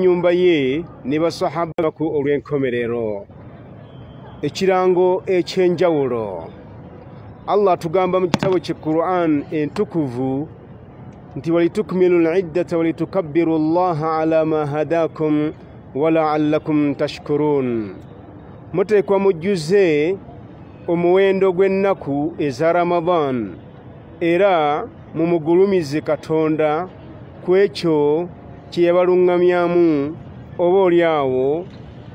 nyumba ye ne basahaba ku olw'enkomerero. Ekirango ekyenjawulo. Allah tugamba mu kitabo kye Quran entukuvu nti walitukmilu al-iddata walitukabbiru Allah ala ma hadakum wa la'allakum tashkurun. Muteekwa mujjuze omuwendo gw'ennaku eza Ramadan era mumugulumize Katonda ku ekyo kye yabalungamyamu oba olyawo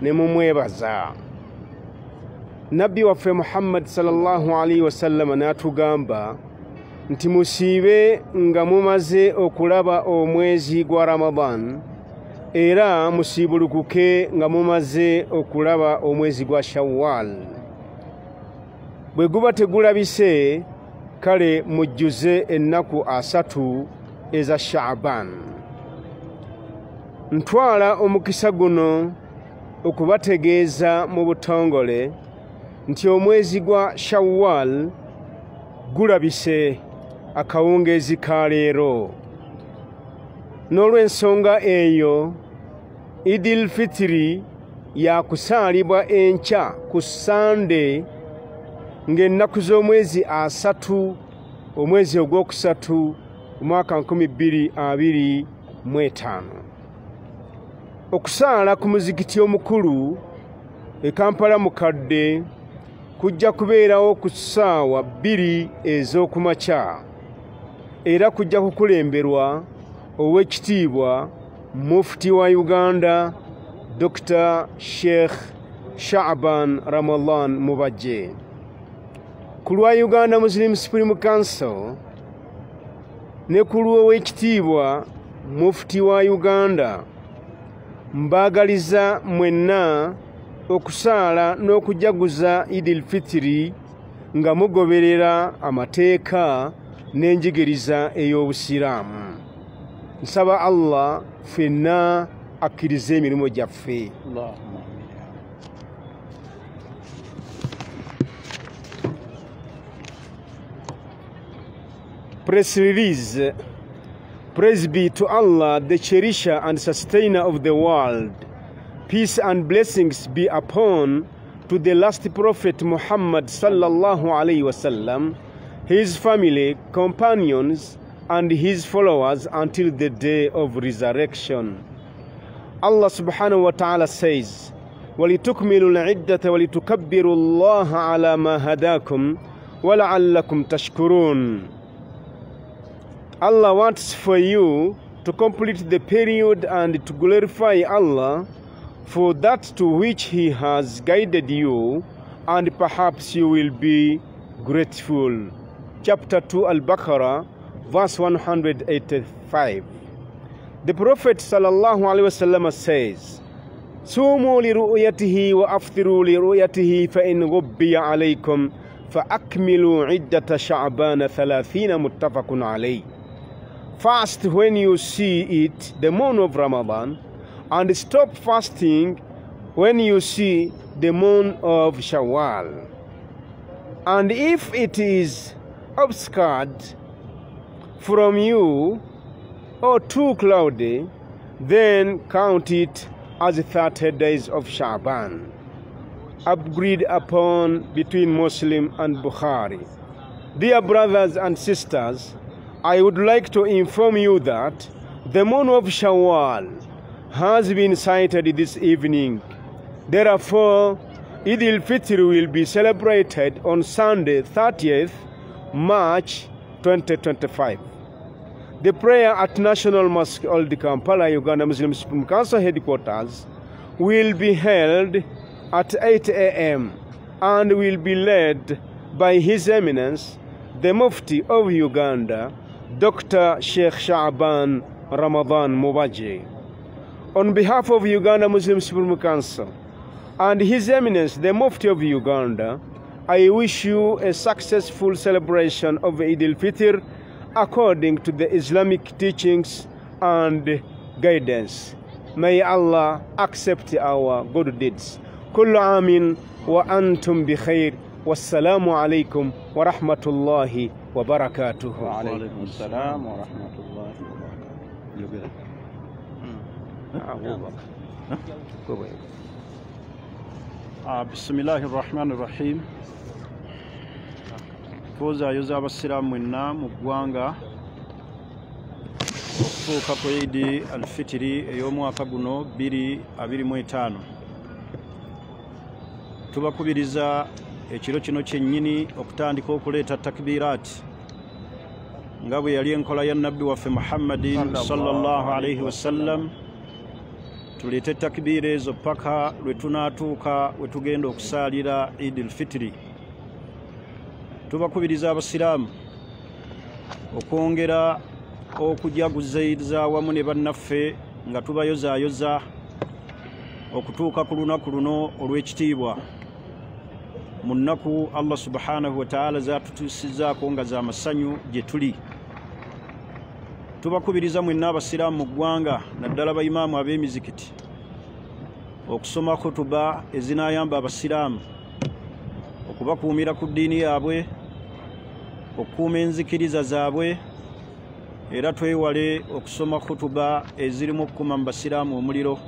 ne mumwebaza. Nabbi waffe Muhammad sallallahu alaihi wasallam n'atugamba nti musiibe nga mumaze okulaba omwezi gwa Ramadan era musiibulukuke nga mumaze okulaba omwezi gwa Shawwal. Bwe guba tegulabise kale mujjuze ennaku 3 eza Sha'ban. Ntwala omukisa guno okubategeeza mu butongole nti omwezi gwa Shawwal gulabise akawungeezi ka leero. N'olw'ensonga eyo Idil Fitri yakusaalibwa enkya ku Sande ng'ennaku z'omwezi 3 omwezi ogwokusatu omwaka 2025. Okusaala ku muzikiti omukulu e Kampala mukadde kujja kubeerawo ku ssaawa 2 ez'okumakya era kujja kukulemberwa ow'ekitiibwa Mufti wa Uganda Dr. Sheikh Sha'ban Ramadan Mubajje. Ku lwa Uganda Muslim Supreme Council ne ku lw'ow'ekitiibwa Mufti wa Uganda mbaagaliza mwenna okusaala n'okujaguza Idil Fitri nga mugoberera amateeka n'enjigiriza ey'Obusiraamu. Nsaba Allah ffenna akkirize emirimu gyaffe. Press release. Praise be to Allah, the cherisher and sustainer of the world. Peace and blessings be upon to the last prophet Muhammad sallallahu alaihi wasallam, his family, companions, and his followers until the day of resurrection. Allah subhanahu wa ta'ala says, وَلِتُكْمِلُوا الْعِدَّةَ وَلِتُكَبِّرُوا اللَّهَ عَلَى مَا هَدَاكُمْ وَلَعَلَّكُمْ تَشْكُرُونَ. Allah wants for you to complete the period and to glorify Allah for that to which He has guided you, and perhaps you will be grateful. Chapter 2 Al-Baqarah, verse 185. The Prophet sallallahu alaihi wasallam says, "Sumu li ru'yatihi wa aftiru li ru'yatihi fa in ghubbiya alaykum fa akmilu iddata Sha'ban 30 muttafaqun alayh." Fast when you see it, the moon of Ramadan, and stop fasting when you see the moon of Shawwal. And if it is obscured from you or too cloudy, then count it as 30 days of Sha'ban. Agreed upon between Muslim and Bukhari. Dear brothers and sisters, I would like to inform you that the moon of Shawwal has been sighted this evening. Therefore, Eid al-Fitr will be celebrated on Sunday, 30th March 2025. The prayer at National Mosque Old Kampala, Uganda Muslim Supreme Council headquarters will be held at 8 a.m. and will be led by His Eminence, the Mufti of Uganda, Dr. Sheikh Sha'ban Ramadan Mubajje. On behalf of Uganda Muslim Supreme Council and His Eminence, the Mufti of Uganda, I wish you a successful celebration of Eid al-Fitr according to the Islamic teachings and guidance. May Allah accept our good deeds. Kullu amin wa antum bi khair. Wassalamu alaikum wa rahmatullahi wa barakatuhu. Wa alaikum assalam wa rahmatullahi wa barakatuhu. Bismillahi rahmani rahim. Tuza yoza abasiramu mwenna mu ggwanga okutuuka ku Eid al-Fitri ey'omwaka guno 2025. Tubakubiriza ekiro kino kyennyini okutandika okuleeta takbiraati nga bwe yali enkola ya nabbi waffe Muhammadin sallallahu alayhi wasallam. Tuleete takbiira ezo paka lwe tunaatuuka we tugenda okusaalira Eid al-Fitri. Tubakubiriza abasiraamu okwongera okujaguza wamu ne bannaffe nga tubayozaayoza okutuuka ku lunaku luno olw'ekitiibwa, mu nnaku Allah subhanahu wa ta'ala zatutuusizaako nga za masanyu gye tuli. Tubakubiriza mwenna abasiraamu mu ggwanga, naddala bayimaamu ab'emizikiti, okusoma khutuba ezinaayamba abasiraamu okubakuumira ku ddiini yaabwe, okukuuma enzikiriza zaabwe, era twewale okusoma khutuba ezirimu okukuma mu basiraamu omuliro.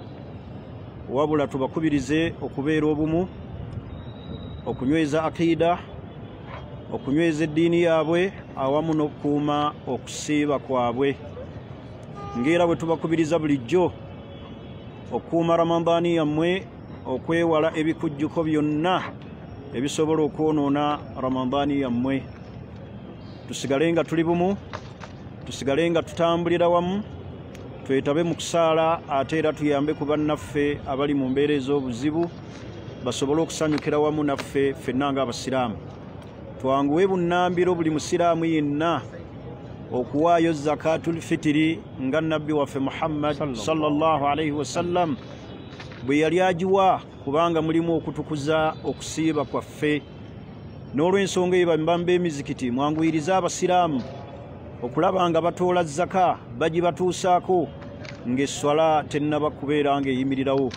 Wabula tubakubirize okubeera obumu, okunyweza akiida, okunyweza eddiini yaabwe awamu n'okukuuma okusiiba kwabwe. Ng'era bwe tubakubiriza bulijjo okukuuma Ramadani yammwe, okwewala ebikujjuko byonna ebisobola okwonoona Ramadani yammwe. Tusigale nga tuli bumu, tusigale nga tutambulira wamu, twetabe mu kusaala, ate era tuyambe ku bannaffe abali mu mbeera ez'obuzibu basobole okusanyukira wamu naffe ffenna ng'abasiraamu. Twanguwe bunnambiro buli musiraamu yenna okuwaayo zakatul fitiri nga nabbi waffe Muhammad sallallahu alayhi wasallam bwe yali agiwa, kubanga mulimu okutukuza okusiiba kwaffe. N'olw'ensonga eyo bamibamba emizikiti mwanguyiriza abasiraamu okulaba nga batoola zaka bagibatuusaako ng'esswala tennaba kubeera ng'eyimirirawo.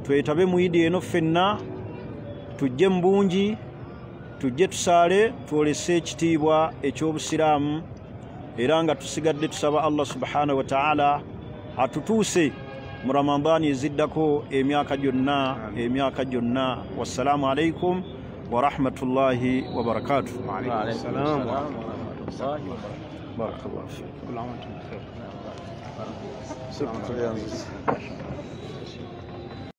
Twetabe mu Idi eno ffenna, tujje mu bungi, tujje tusaale, twolese ekitiibwa eky'obusiraamu, era nga tusigadde tusaba Allah subhanahu wa ta'ala atutuuse mu Ramadani eziddako emyaka gyonna. Wassalamu alaikum wa rahmatullahi wa barakatuh. Wa alaykum assalam wa rahmatullahi wa barakatuh. Barakallahu fiik.